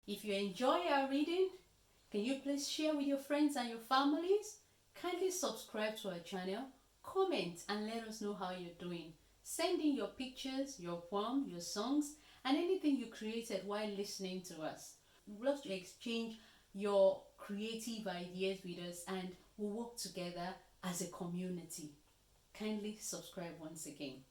If you enjoy our reading, can you please share with your friends and your families? Kindly subscribe to our channel, comment and let us know how you're doing. Send in your pictures, your poem, your songs, and anything you created while listening to us. We'd love to exchange your creative ideas with us and we'll work together as a community. Kindly subscribe once again.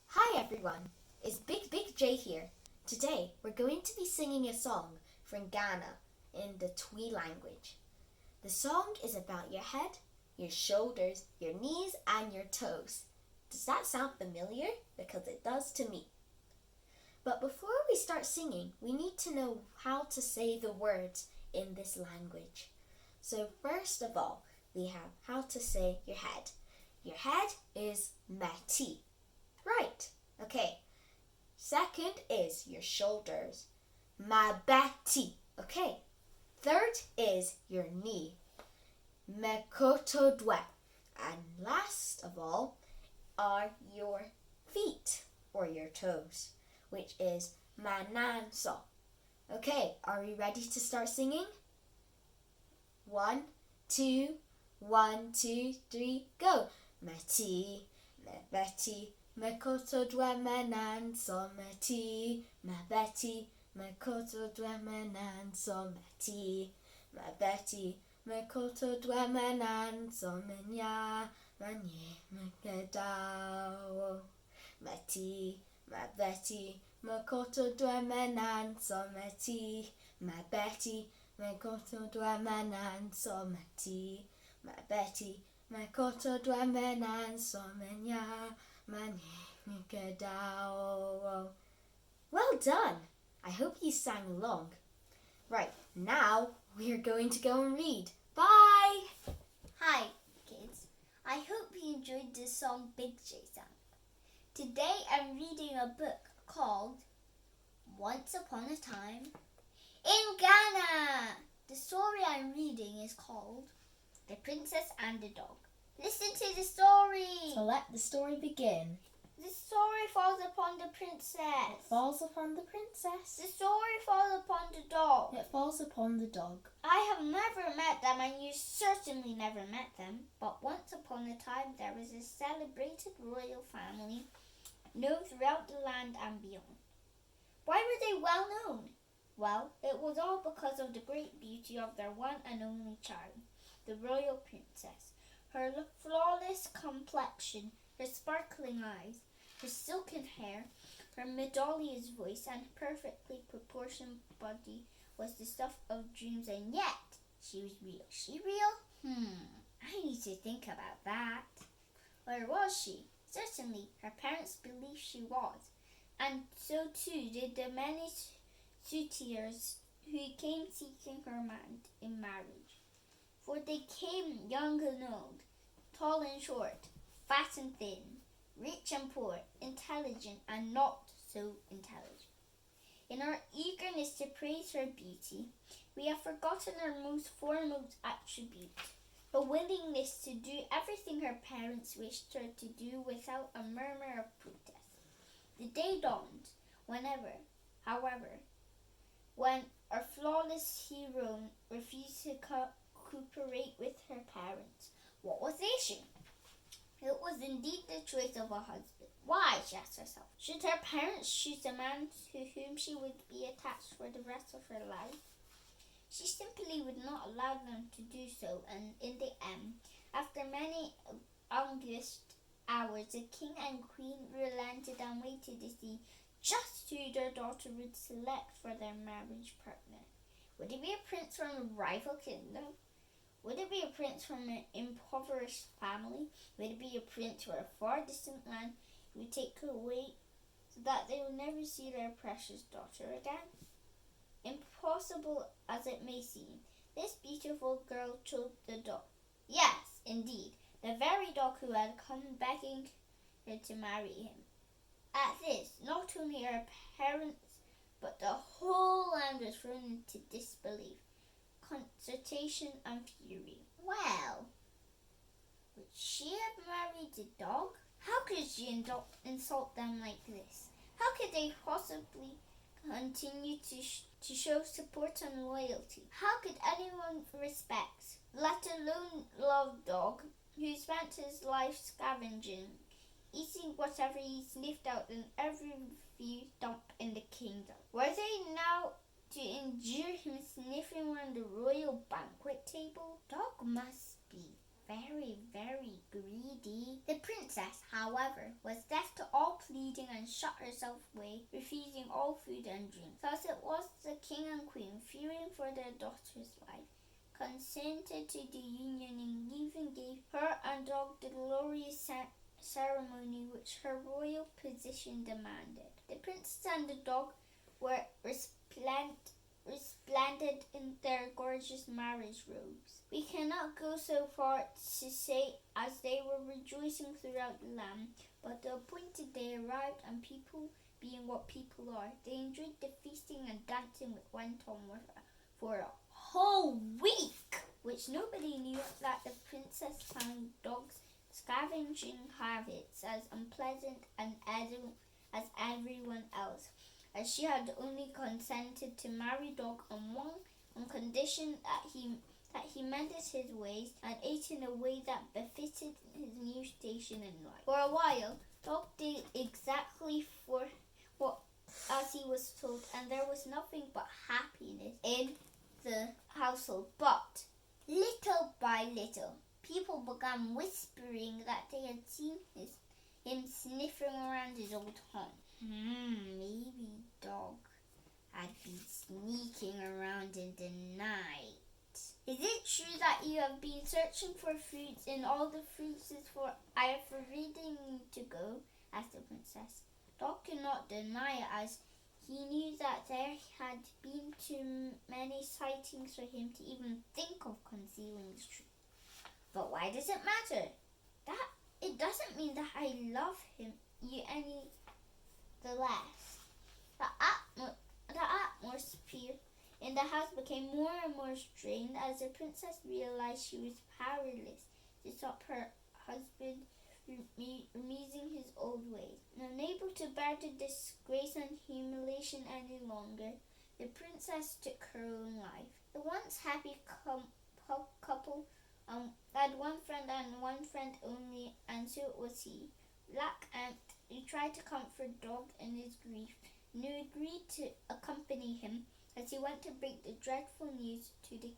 Hi everyone, it's Big J here. Today we're going to be singing a song from Ghana in the Twi language. The song is about your head, your shoulders, your knees and your toes. Does that sound familiar? Because it does to me. But before we start singing, we need to know how to say the words in this language. So first of all, we have how to say your head. Your head is mati. Right, okay. Second is your shoulders. Mabati. Okay. Third is your knee. Mekotodwe. And last of all are your feet or your toes, which is mananso. Okay, are we ready to start singing? 1, 2, 1, 2, 3, go. Mati, mebeti, mekotodwe mananso meti, mebeti, mekotodwe mananso meti, mebeti, mekotodwe mananso menya, manye mekedao. Meti, mebeti, mekotodwe mananso meti, mebeti, mekotodwe mananso meti, mebeti, mekotodwe mananso menya, manye mekedao. Well done! I hope you sang along. Right, now we're going to go and read. Bye! Hi, kids. I hope you enjoyed this song Big J sang. Today I'm reading a book called Once Upon a Time in Ghana. The story I'm reading is called The Princess and the Dog. Listen to the story. So let the story begin. The story falls upon the princess. It falls upon the princess. The story falls upon the dog. It falls upon the dog. I have never met them, and you certainly never met them. But once upon a time, there was a celebrated royal family known throughout the land and beyond. Why were they well known? Well, it was all because of the great beauty of their one and only child, the royal princess. Her flawless complexion, her sparkling eyes, her silken hair, her melodious voice, and perfectly proportioned body was the stuff of dreams, and yet she was real. She real? I need to think about that. Or was she? Certainly, her parents believed she was, and so too did the many suitors who came seeking her hand in marriage. For they came young and old, tall and short, fat and thin, rich and poor, intelligent and not so intelligent. In our eagerness to praise her beauty, we have forgotten her most foremost attribute, her willingness to do everything her parents wished her to do without a murmur of protest. The day dawned, however, when our flawless hero refused to cooperate with her parents. What was the issue? It was indeed the choice of a husband. Why, she asked herself, should her parents choose a man to whom she would be attached for the rest of her life? She simply would not allow them to do so, and in the end, after many anguished hours, the king and queen relented and waited to see just who their daughter would select for their marriage partner. Would it be a prince from a rival kingdom? Would it be a prince from an impoverished family? Would it be a prince from a far distant land who would take her away so that they would never see their precious daughter again? Impossible as it may seem, this beautiful girl chose the dog. Yes, indeed, the very dog who had come begging her to marry him. At this, not only her parents, but the whole land was thrown into disbelief, consternation and fury. Well, would she have married the dog? How could she insult them like this? How could they possibly continued to show support and loyalty. How could anyone respect, let alone love, Dog, who spent his life scavenging, eating whatever he sniffed out in every refuse dump in the kingdom? Were they now to endure him sniffing around the royal banquet table? Dog must be very, very greedy. The princess, however, was deaf to all pleading and shut herself away, refusing all food and drink. Thus it was the king and queen, fearing for their daughter's life, consented to the union and even gave her and Dog the glorious ceremony which her royal position demanded. The princess and the Dog were resplendent in their gorgeous marriage robes. We cannot go so far to say as they were rejoicing throughout the land, but the appointed day arrived, and people being what people are, they enjoyed the feasting and dancing which went on for a whole week, which nobody knew that the princess found Dog's scavenging habits as unpleasant and as everyone else, as she had only consented to marry Dog on condition that he mended his ways and ate in a way that befitted his new station in life. For a while, Dog did exactly as he was told, and there was nothing but happiness in the household. But little by little, people began whispering that they had seen him sniffing around his old home. Maybe Dog had been sneaking around in the night. Is it true that you have been searching for fruits in all the fruits for I have forbidden you to go? Asked the princess. Dog could not deny it, as he knew that there had been too many sightings for him to even think of concealing the truth. But why does it matter? That it doesn't mean that I love you any the less. The atmosphere in the house became more and more strained as the princess realized she was powerless to stop her husband amusing his old ways. Unable to bear the disgrace and humiliation any longer, the princess took her own life. The once happy couple had one friend and one friend only, and so it was he, Black Ant, who tried to comfort Dog in his grief, and who agreed to accompany him as he went to break the dreadful news to the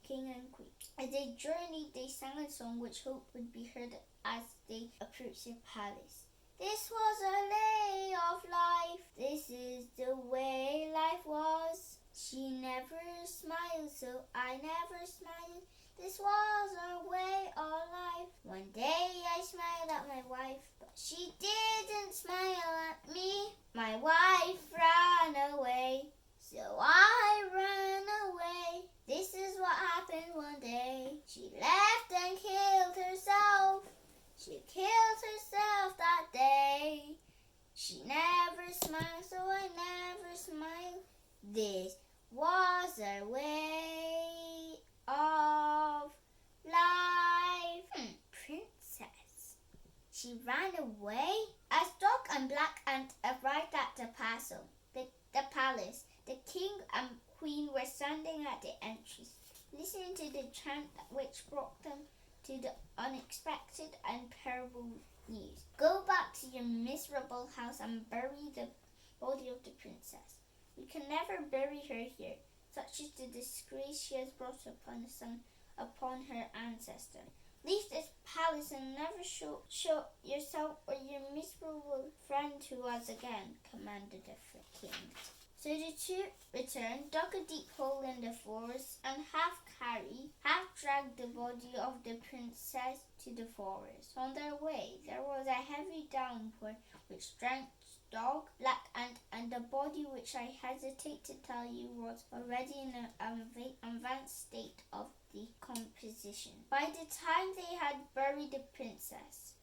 king and queen. As they journeyed, they sang a song which hoped would be heard as they approached the palace. This was a lay of life, this is the way life was. She never smiled, so I never smiled. This was our way of life. One day I smiled at my wife, but she didn't smile at me. My wife ran away, so I ran away. This is what happened one day. She left and killed herself. She killed herself that day. She never smiled, so I never smiled. This was her way of life. Princess. She ran away? As Dog and Black Ant arrived at the palace, the king and queen were standing at the entrance, listening to the chant which brought them to the unexpected and terrible news. Go back to your miserable house and bury the body of the princess. We can never bury her here. Such is the disgrace she has brought upon her ancestor. Leave this palace and never show yourself or your miserable friend to us again, commanded the king. So the two returned, dug a deep hole in the forest, and half dragged the body of the princess to the forest. On their way, there was a heavy downpour which drenched Dog, Black Ant, and the body, which I hesitate to tell you was already in an advanced state of decomposition. By the time they had buried the princess,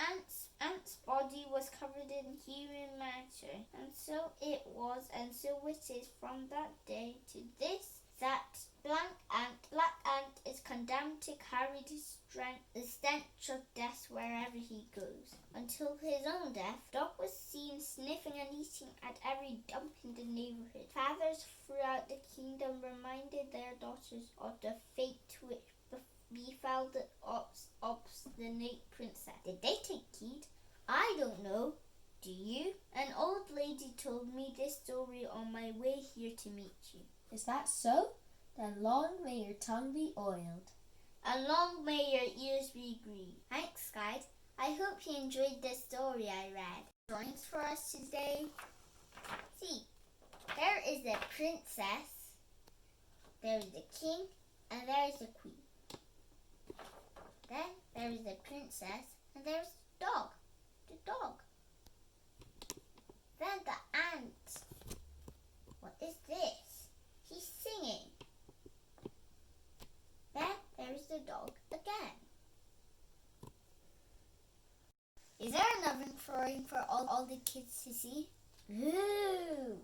Ant's body was covered in human matter, and so it is from that day to this that Black Ant is condemned to carry the stench of death wherever he goes. Until his own death, Dog was seen sniffing and eating at every dump in the neighborhood. Fathers throughout the kingdom reminded their daughters of the fate which befell the obstinate princess. Did they take heed? I don't know. Do you? An old lady told me this story on my way here to meet you. Is that so? Then long may your tongue be oiled. And long may your ears be green. Thanks, guide. I hope you enjoyed the story I read. Drawings for us today. See, there is the princess, there is the king, and there is the queen. Then there is the princess, and there is the dog. The dog. Then the ant. What is this? He's singing. Then there is the dog again. Is there an oven throwing for all the kids to see? Ooh!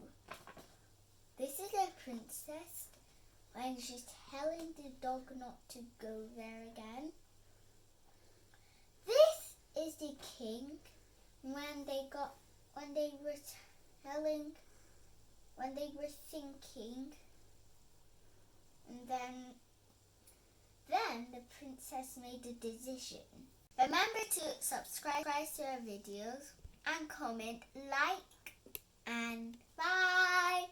This is a princess and she's telling the dog not to go there again. This is the king when they were thinking, and then the princess made a decision. Remember to subscribe to our videos and comment, like, and bye!